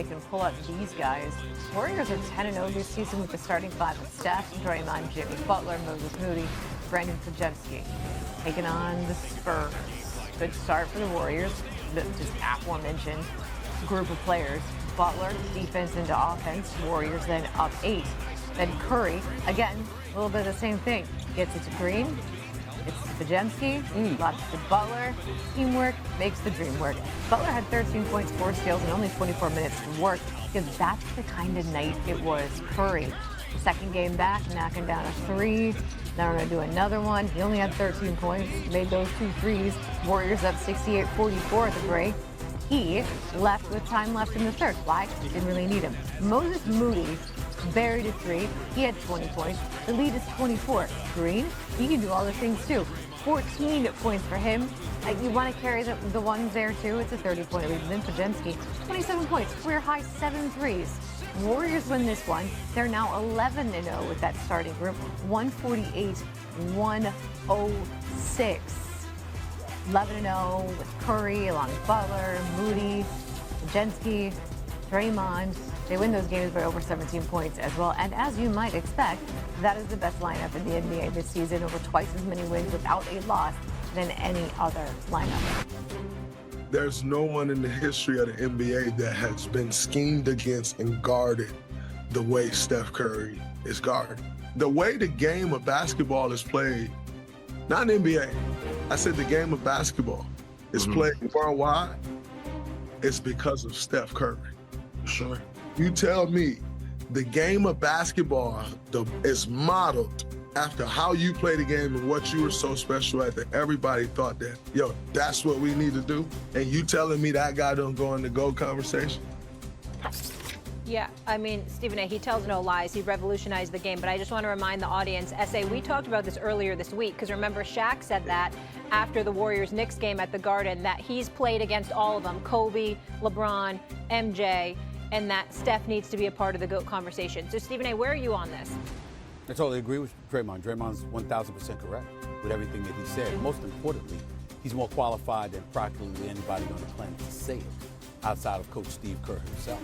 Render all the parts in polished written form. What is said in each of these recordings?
they can pull up these guys. Warriors are 10-0 this season with the starting five of Steph, Draymond, Jimmy Butler, Moses Moody, Brandon Podziemski. Taking on the Spurs. Good start for the Warriors. The just aforementioned group of players. Butler, defense into offense. Warriors then up 8. Then Curry, again, a little bit of the same thing. Gets it to Green. It's Podziemski, lots to Butler. Teamwork makes the dream work. Butler had 13 points, 4 steals, and only 24 minutes to work because that's the kind of night it was. Curry, second game back, knocking down a 3. Now we're going to do another one. He only had 13 points, made those 2 threes. Warriors up 68-44 at the break. He left with time left in the third. Why? Didn't really need him. Moses Moody buried a 3. He had 20 points. The lead is 24. Green, he can do all the things too. 14 points for him. You want to carry the ones there too. It's a 30-point lead. And then Podziemski, 27 points, career high 7 threes. Warriors win this one. They're now 11-0 with that starting group. 148-106. 11-0 with Curry along with Butler, Moody, Podziemski, Draymond. They win those games by over 17 points as well. And as you might expect, that is the best lineup in the NBA this season. Over twice as many wins without a loss than any other lineup. There's no one in the history of the NBA that has been schemed against and guarded the way Steph Curry is guarded. The way the game of basketball is played, not in NBA, I said the game of basketball is played worldwide, it's because of Steph Curry. Sure. You tell me the game of basketball is modeled after how you play the game and what you were so special at that everybody thought that, yo, that's what we need to do. And you telling me that guy don't go in the GOAT conversation? Yeah, I mean, Stephen A., he tells no lies. He revolutionized the game. But I just want to remind the audience, S.A., we talked about this earlier this week, because remember, Shaq said that after the Warriors-Knicks game at the Garden, that he's played against all of them, Kobe, LeBron, MJ, and that Steph needs to be a part of the GOAT conversation. So, Stephen A., where are you on this? I totally agree with Draymond. Draymond's 1,000% correct with everything that he said. Most importantly, he's more qualified than practically anybody on the planet to say it, outside of Coach Steve Kerr himself.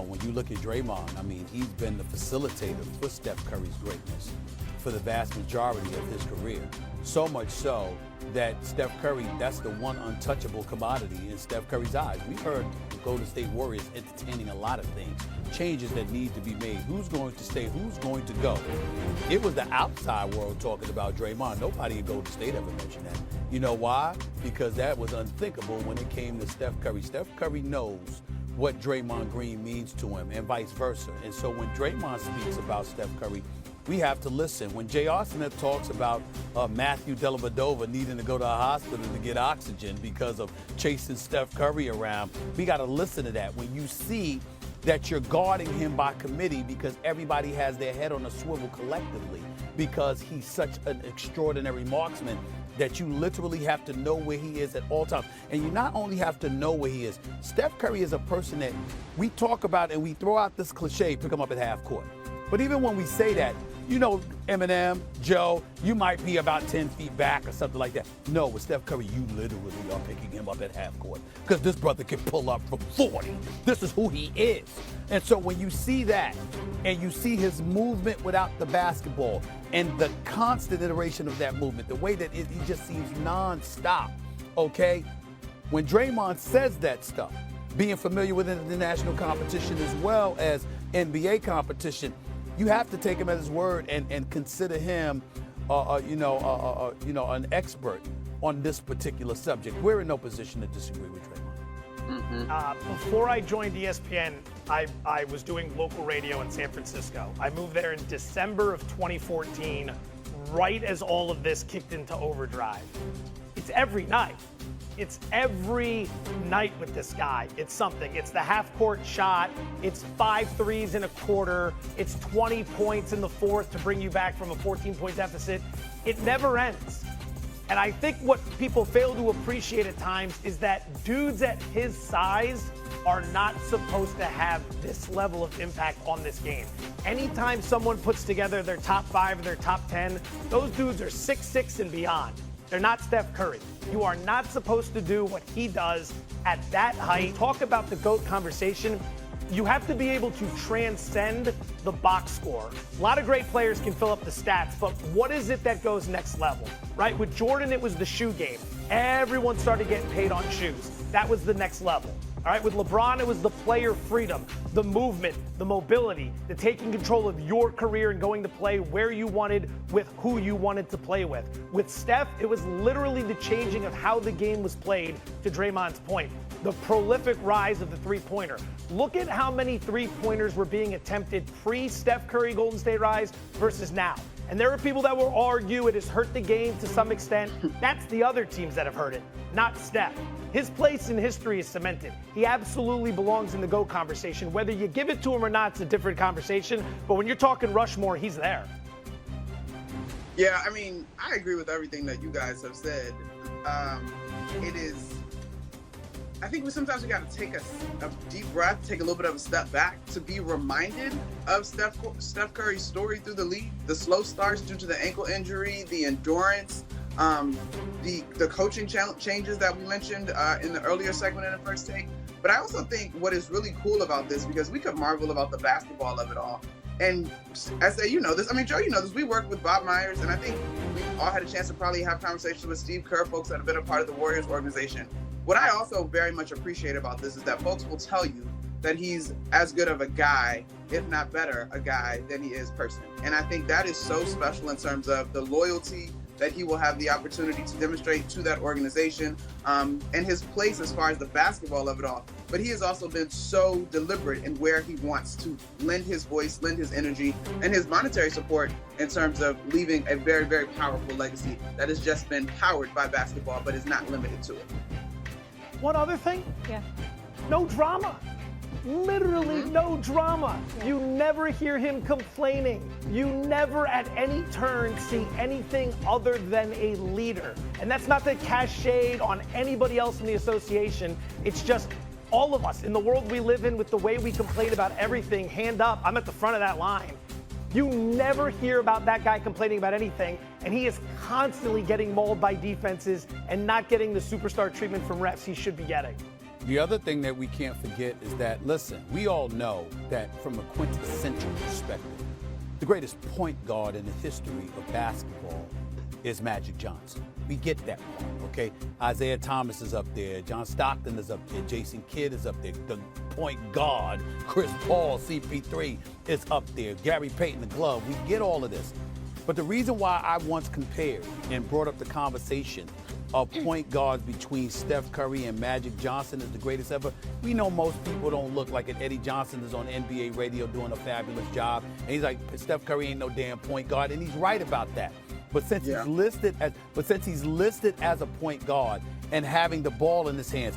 When you look at Draymond, I mean, he's been the facilitator for Steph Curry's greatness for the vast majority of his career. So much so that Steph Curry, that's the one untouchable commodity in Steph Curry's eyes. We've heard the Golden State Warriors entertaining a lot of things, changes that need to be made. Who's going to stay? Who's going to go? It was the outside world talking about Draymond. Nobody at Golden State ever mentioned that. You know why? Because that was unthinkable when it came to Steph Curry. Steph Curry knows what Draymond Green means to him and vice versa. And so when Draymond speaks about Steph Curry, we have to listen. When J.R. Smith talks about Matthew Dellavedova needing to go to a hospital to get oxygen because of chasing Steph Curry around, we got to listen to that. When you see that you're guarding him by committee because everybody has their head on a swivel collectively because he's such an extraordinary marksman, that you literally have to know where he is at all times. And you not only have to know where he is, Steph Curry is a person that we talk about and we throw out this cliche, pick him up at half court. But even when we say that, you know, Eminem, Joe, you might be about 10 feet back or something like that. No, with Steph Curry, you literally are picking him up at half court because this brother can pull up from 40. This is who he is. And so when you see that and you see his movement without the basketball and the constant iteration of that movement, the way that he just seems nonstop, okay? When Draymond says that stuff, being familiar with international competition as well as NBA competition, you have to take him at his word and consider him, an expert on this particular subject. We're in no position to disagree with Draymond. Before I joined ESPN, I was doing local radio in San Francisco. I moved there in December of 2014, right as all of this kicked into overdrive. It's every night. It's every night with this guy. It's something. It's the half-court shot. It's 5 threes in a quarter. It's 20 points in the fourth to bring you back from a 14-point deficit. It never ends. And I think what people fail to appreciate at times is that dudes at his size are not supposed to have this level of impact on this game. Anytime someone puts together their top 5 or their top 10, those dudes are 6'6" and beyond. They're not Steph Curry. You are not supposed to do what he does at that height. Talk about the GOAT conversation. you have to be able to transcend the box score. A lot of great players can fill up the stats, but what is it that goes next level, right? With Jordan, it was the shoe game. Everyone started getting paid on shoes. That was the next level. All right, with LeBron, it was the player freedom, the movement, the mobility, the taking control of your career and going to play where you wanted with who you wanted to play with. With Steph, it was literally the changing of how the game was played, to Draymond's point. The prolific rise of the three-pointer. Look at how many three-pointers were being attempted pre-Steph Curry Golden State rise versus now. And there are people that will argue it has hurt the game to some extent. That's the other teams that have hurt it, not Steph. His place in history is cemented. He absolutely belongs in the GOAT conversation. Whether you give it to him or not, it's a different conversation. But when you're talking Rushmore, he's there. Yeah, I mean, I agree with everything that you guys have said. I think sometimes we got to take a deep breath, take a little bit of a step back to be reminded of Steph Curry's story through the league. The slow starts due to the ankle injury, the endurance, the coaching changes that we mentioned in the earlier segment in the first take. But I also think what is really cool about this, because we could marvel about the basketball of it all. And as you know this, I mean, Joe, you know this, we worked with Bob Myers, and I think we all had a chance to probably have conversations with Steve Kerr, folks that have been a part of the Warriors organization. What I also very much appreciate about this is that folks will tell you that he's as good of a guy, if not better, a guy than he is person. And I think that is so special in terms of the loyalty that he will have the opportunity to demonstrate to that organization, and his place as far as the basketball of it all. But he has also been so deliberate in where he wants to lend his voice, lend his energy, and his monetary support in terms of leaving a very, very powerful legacy that has just been powered by basketball, but is not limited to it. One other thing? Yeah. No drama. Literally no drama. Yeah. You never hear him complaining. You never at any turn see anything other than a leader. And that's not to cast shade on anybody else in the association. It's just all of us in the world we live in, with the way we complain about everything, hand up, I'm at the front of that line. You never hear about that guy complaining about anything, and he is constantly getting mauled by defenses and not getting the superstar treatment from refs he should be getting. The other thing that we can't forget is that, listen, we all know that from a quintessential perspective, the greatest point guard in the history of basketball is Magic Johnson. We get that part, okay? Isaiah Thomas is up there. John Stockton is up there. Jason Kidd is up there. The point guard, Chris Paul, CP3 is up there. Gary Payton, the glove. We get all of this. But the reason why I once compared and brought up the conversation of point guards between Steph Curry and Magic Johnson is the greatest ever, we know most people don't look like it. Eddie Johnson is on NBA radio doing a fabulous job. And he's like, Steph Curry ain't no damn point guard. And he's right about that. But since he's listed as a point guard and having the ball in his hands,